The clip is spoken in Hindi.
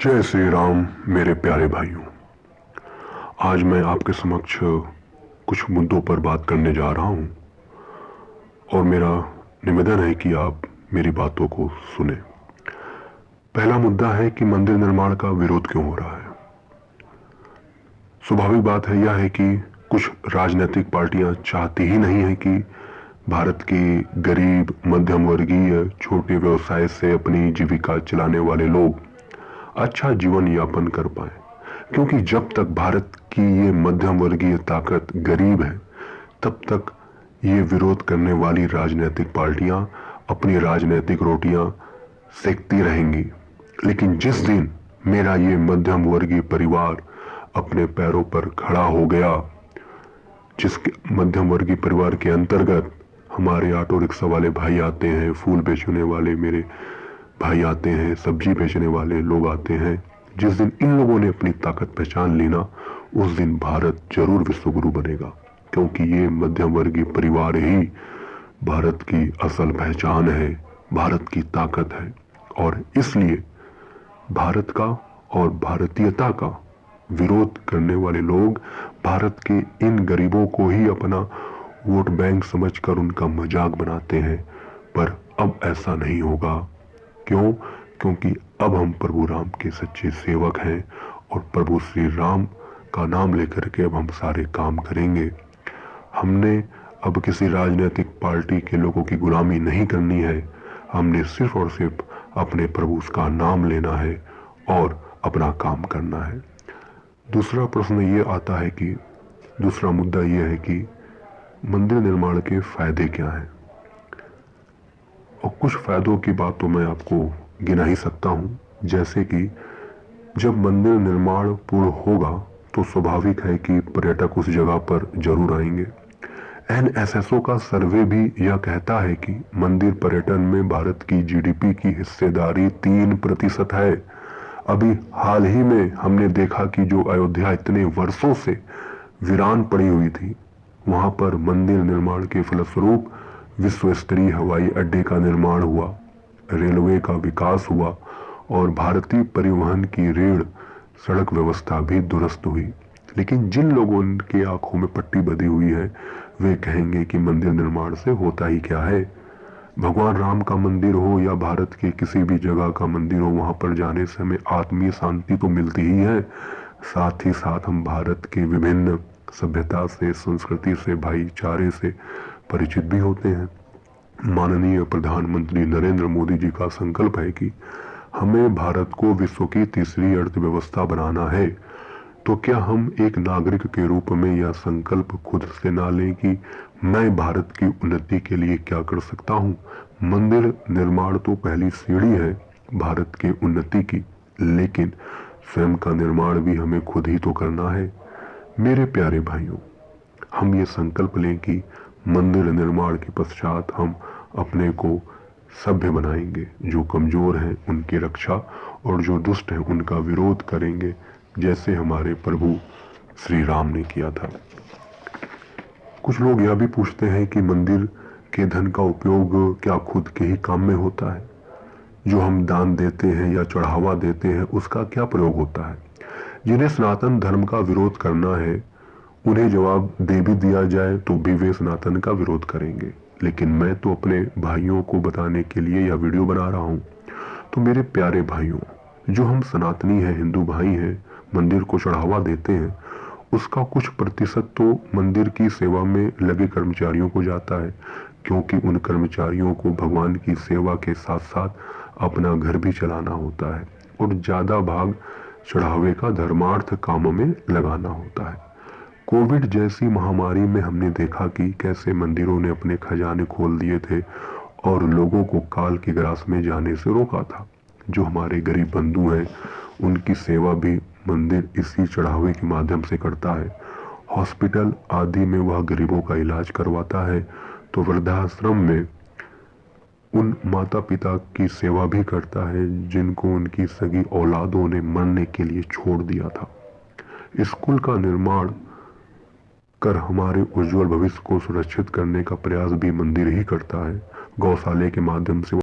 जय श्री राम मेरे प्यारे भाइयों। आज मैं आपके समक्ष कुछ मुद्दों पर बात करने जा रहा हूं और मेरा निवेदन है कि आप मेरी बातों को सुने। पहला मुद्दा है कि मंदिर निर्माण का विरोध क्यों हो रहा है। स्वाभाविक बात है यह है कि कुछ राजनीतिक पार्टियां चाहती ही नहीं है कि भारत के गरीब, मध्यम वर्गीय, छोटे व्यवसाय से अपनी जीविका चलाने वाले लोग अच्छा जीवन यापन कर पाए, क्योंकि जब तक भारत की ये मध्यम वर्गीय ताकत गरीब है तब तक ये विरोध करने वाली राजनीतिक पार्टियां अपनी राजनीतिक रोटियां सेकती रहेंगी। लेकिन जिस दिन मेरा ये मध्यम वर्गीय परिवार अपने पैरों पर खड़ा हो गया, जिसके मध्यम वर्गीय परिवार के अंतर्गत हमारे ऑटो रिक्शा वाले भाई आते हैं, फूल बेचने वाले मेरे भाई आते हैं, सब्जी बेचने वाले लोग आते हैं, जिस दिन इन लोगों ने अपनी ताकत पहचान ली ना, उस दिन भारत जरूर विश्वगुरु बनेगा, क्योंकि ये मध्यम वर्गीय परिवार ही भारत की असल पहचान है, भारत की ताकत है। और इसलिए भारत का और भारतीयता का विरोध करने वाले लोग भारत के इन गरीबों को ही अपना वोट बैंक समझकर उनका मजाक बनाते हैं। पर अब ऐसा नहीं होगा। क्यों? क्योंकि अब हम प्रभु राम के सच्चे सेवक हैं और प्रभु श्री राम का नाम लेकर के अब हम सारे काम करेंगे। हमने अब किसी राजनीतिक पार्टी के लोगों की गुलामी नहीं करनी है। हमने सिर्फ और सिर्फ अपने प्रभु का नाम लेना है और अपना काम करना है। दूसरा प्रश्न ये आता है कि दूसरा मुद्दा ये है कि मंदिर निर्माण के फायदे क्या हैं। और कुछ फायदों की बात तो मैं आपको गिना ही सकता हूँ, जैसे कि जब मंदिर निर्माण पूर्ण होगा तो स्वाभाविक है कि पर्यटक उस जगह पर जरूर आएंगे। एनएसएसओ का सर्वे भी यह कहता है कि मंदिर पर्यटन में भारत की जीडीपी की हिस्सेदारी 3% है। अभी हाल ही में हमने देखा कि जो अयोध्या इतने वर्षों से वीरान पड़ी हुई थी, वहां पर मंदिर निर्माण के फलस्वरूप विश्व स्तरीय हवाई अड्डे का निर्माण हुआ, रेलवे का विकास हुआ और भारतीय परिवहन की रेल सड़क व्यवस्था भी दुरुस्त हुई। लेकिन जिन लोगों की आंखों में पट्टी बंधी हुई है वे कहेंगे कि मंदिर निर्माण से होता ही क्या है। भगवान राम का मंदिर हो या भारत के किसी भी जगह का मंदिर हो, वहां पर जाने से हमें आत्मीय शांति तो मिलती ही है, साथ ही साथ हम भारत के विभिन्न सभ्यता से, संस्कृति से, भाईचारे से परिचित भी होते हैं। माननीय प्रधानमंत्री नरेंद्र मोदी जी का संकल्प है कि हमें भारत को विश्व की तीसरी अर्थव्यवस्था बनाना है। तो क्या हम एक नागरिक के रूप में यह संकल्प खुद से ना लें कि मैं भारत की उन्नति के लिए क्या कर सकता हूँ। मंदिर निर्माण तो पहली सीढ़ी है भारत के उन्नति की, लेकिन स्वयं का निर्माण भी हमें खुद ही तो करना है। मेरे प्यारे भाइयों, हम ये संकल्प लें कि मंदिर निर्माण के पश्चात हम अपने को सभ्य बनाएंगे, जो कमजोर हैं उनकी रक्षा और जो दुष्ट हैं उनका विरोध करेंगे, जैसे हमारे प्रभु श्री राम ने किया था। कुछ लोग यह भी पूछते हैं कि मंदिर के धन का उपयोग क्या खुद के ही काम में होता है, जो हम दान देते हैं या चढ़ावा देते हैं उसका क्या प्रयोग होता है। जिन्हें सनातन धर्म का विरोध करना है उन्हें जवाब दे भी दिया जाए तो भी वे सनातन का विरोध करेंगे। लेकिन मैं तो अपने भाइयों को बताने के लिए यह वीडियो बना रहा हूँ। तो मेरे प्यारे भाइयों, जो हम सनातनी हैं, हिंदू भाई हैं, मंदिर को चढ़ावा देते हैं, उसका कुछ प्रतिशत तो मंदिर की सेवा में लगे कर्मचारियों को जाता है, क्योंकि उन कर्मचारियों को भगवान की सेवा के साथ साथ अपना घर भी चलाना होता है और ज्यादा भाग चढ़ावे का धर्मार्थ कामों में लगाना होता है। कोविड जैसी महामारी में हमने देखा कि कैसे मंदिरों ने अपने खजाने खोल दिए थे और लोगों को काल की ग्रास में जाने से रोका था। जो हमारे गरीब बंधु हैं उनकी सेवा भी मंदिर इसी चढ़ावे के माध्यम से करता है। हॉस्पिटल आदि में वह गरीबों का इलाज करवाता है, तो वृद्धाश्रम में उन माता पिता की सेवा भी करता है जिनको उनकी सगी औलादों ने मरने के लिए छोड़ दिया था। स्कूल का निर्माण कर हमारे उज्जवल भविष्य को सुरक्षित करने का प्रयास भी मंदिर ही करता है। गौशाले के माध्यम से